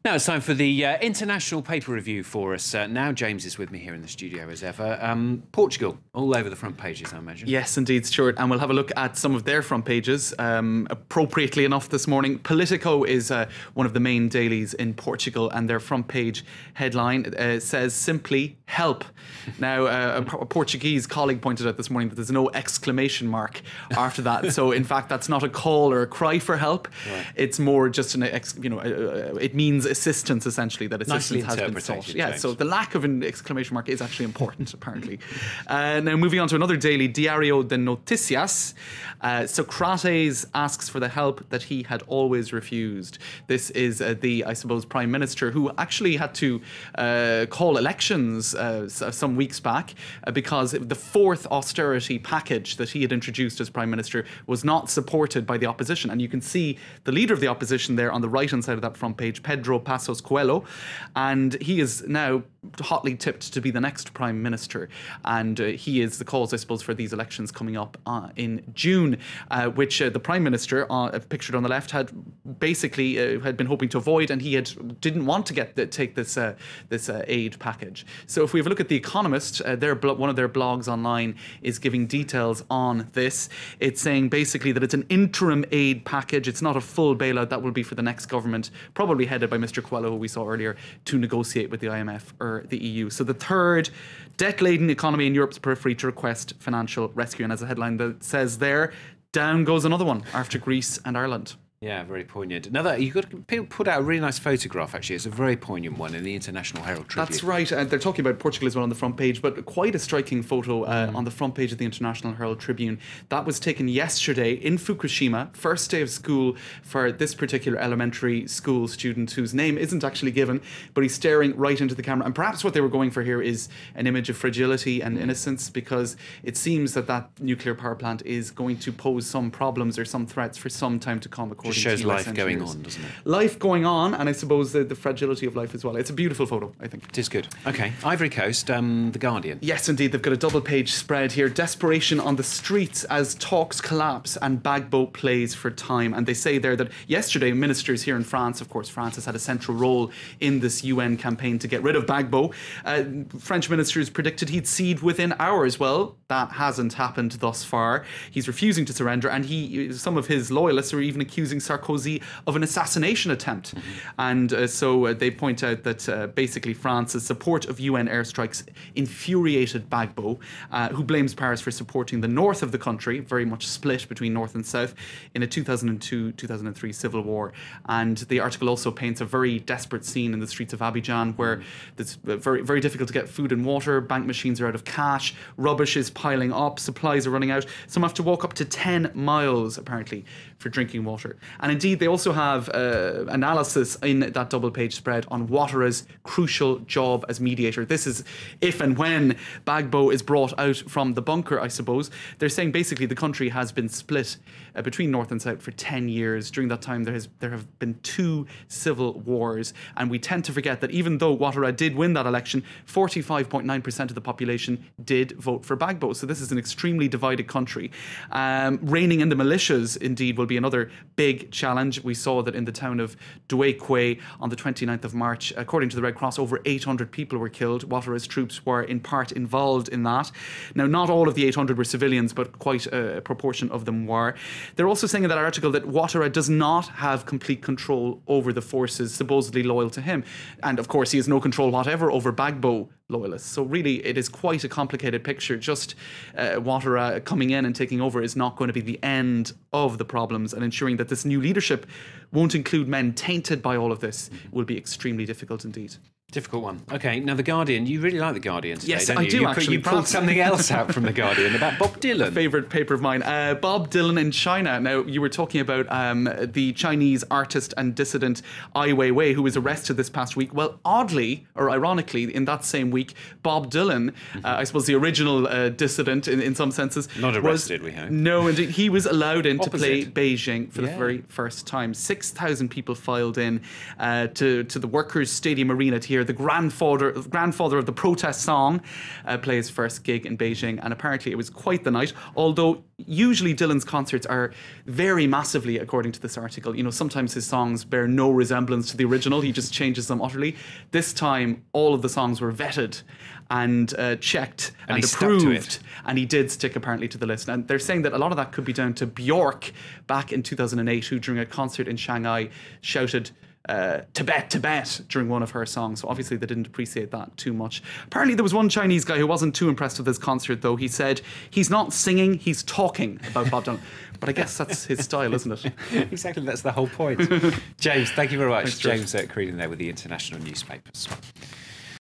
Now it's time for the international paper review for us. Now James is with me here in the studio as ever. Portugal, all over the front pages, I imagine. Yes, indeed, Stuart. And we'll have a look at some of their front pages. Appropriately enough this morning, Politico is one of the main dailies in Portugal, and their front page headline says simply, help. Now, a Portuguese colleague pointed out this morning that there's no exclamation mark after that. So, in fact, that's not a call or a cry for help. Right. It's more just it means assistance, essentially, that assistance has been sought. Yeah, James. So the lack of an exclamation mark is actually important, apparently. Now, moving on to another daily, Diario de Noticias. Socrates asks for the help that he had always refused. This is I suppose, Prime Minister who actually had to call elections some weeks back because the fourth austerity package that he had introduced as Prime Minister was not supported by the opposition. And you can see the leader of the opposition there on the right-hand side of that front page, Pedro Passos Coelho, and he is now hotly tipped to be the next Prime Minister, and he is the cause, I suppose, for these elections coming up in June, which the Prime Minister, pictured on the left, had basically had been hoping to avoid, and he didn't want to take this aid package. So if we have a look at The Economist, one of their blogs online is giving details on this. It's saying basically that it's an interim aid package. It's not a full bailout. That will be for the next government, probably headed by Mr. Coelho, who we saw earlier, to negotiate with the IMF or the EU. So the third debt-laden economy in Europe's periphery to request financial rescue. And as a headline that says there, down goes another one after Greece and Ireland. Yeah, very poignant. Another, people put out a really nice photograph, actually. It's a very poignant one in the International Herald Tribune. That's right. They're talking about Portugal as well on the front page, but quite a striking photo on the front page of the International Herald Tribune. That was taken yesterday in Fukushima, first day of school for this particular elementary school student whose name isn't actually given, but he's staring right into the camera. And perhaps what they were going for here is an image of fragility and innocence, because it seems that nuclear power plant is going to pose some problems or some threats for some time to come, according shows life going on, doesn't it? Life going on, and I suppose the fragility of life as well. It's a beautiful photo, I think. It is good. Okay, Ivory Coast, The Guardian. Yes, indeed. They've got a double-page spread here. Desperation on the streets as talks collapse and Gbagbo plays for time. And they say there that yesterday, ministers here in France, of course, France has had a central role in this UN campaign to get rid of Gbagbo. French ministers predicted he'd cede within hours. Well, that hasn't happened thus far. He's refusing to surrender, and some of his loyalists are even accusing Sarkozy of an assassination attempt. And so they point out that basically France's support of UN airstrikes infuriated Gbagbo, who blames Paris for supporting the north of the country, very much split between north and south, in a 2002-2003 civil war. And the article also paints a very desperate scene in the streets of Abidjan, where it's very, very difficult to get food and water, bank machines are out of cash, rubbish is piling up, supplies are running out. Some have to walk up to 10 miles, apparently, for drinking water. And indeed, they also have analysis in that double-page spread on Ouattara's crucial job as mediator. This is if and when Gbagbo is brought out from the bunker, I suppose. They're saying basically the country has been split between north and south for 10 years. During that time, there have been 2 civil wars. And we tend to forget that even though Ouattara did win that election, 45.9% of the population did vote for Gbagbo. So this is an extremely divided country. Reining in the militias, indeed, will be another big challenge. We saw that in the town of Douekwe on the 29th of March, according to the Red Cross, over 800 people were killed. Ouattara's troops were in part involved in that. Now, not all of the 800 were civilians, but quite a proportion of them were. They're also saying in that article that Ouattara does not have complete control over the forces supposedly loyal to him. And of course, he has no control whatever over Gbagbo loyalists. So really, it is quite a complicated picture. Just Ouattara coming in and taking over is not going to be the end of the problems, and ensuring that this new leadership won't include men tainted by all of this will be extremely difficult indeed. Difficult one. Okay, now The Guardian. You really like The Guardian today, yes, don't you? I do, actually. You pulled something else out from The Guardian about Bob Dylan. Favourite paper of mine. Bob Dylan in China. Now, you were talking about the Chinese artist and dissident Ai Weiwei, who was arrested this past week. Well, oddly, or ironically, in that same week, Bob Dylan, I suppose the original dissident in some senses. Not arrested, we hope. No, indeed. He was allowed in to play Beijing for the very first time. 6,000 people filed in to the Workers' Stadium Arena to hear the grandfather of the protest song, play his first gig in Beijing, and apparently it was quite the night. Although usually Dylan's concerts are vary massively, according to this article. You know, sometimes his songs bear no resemblance to the original. He just changes them utterly. This time, all of the songs were vetted and checked and approved, and he did stick apparently to the list. And they're saying that a lot of that could be down to Bjork back in 2008, who during a concert in Shanghai shouted Tibet, Tibet during one of her songs. So obviously they didn't appreciate that too much. Apparently there was one Chinese guy who wasn't too impressed with his concert, though. He said he's not singing, he's talking about Bob Dylan. But I guess that's his style, isn't it? Exactly, that's the whole point. James, thank you very much. Thanks, James Creedon there with the International Newspapers.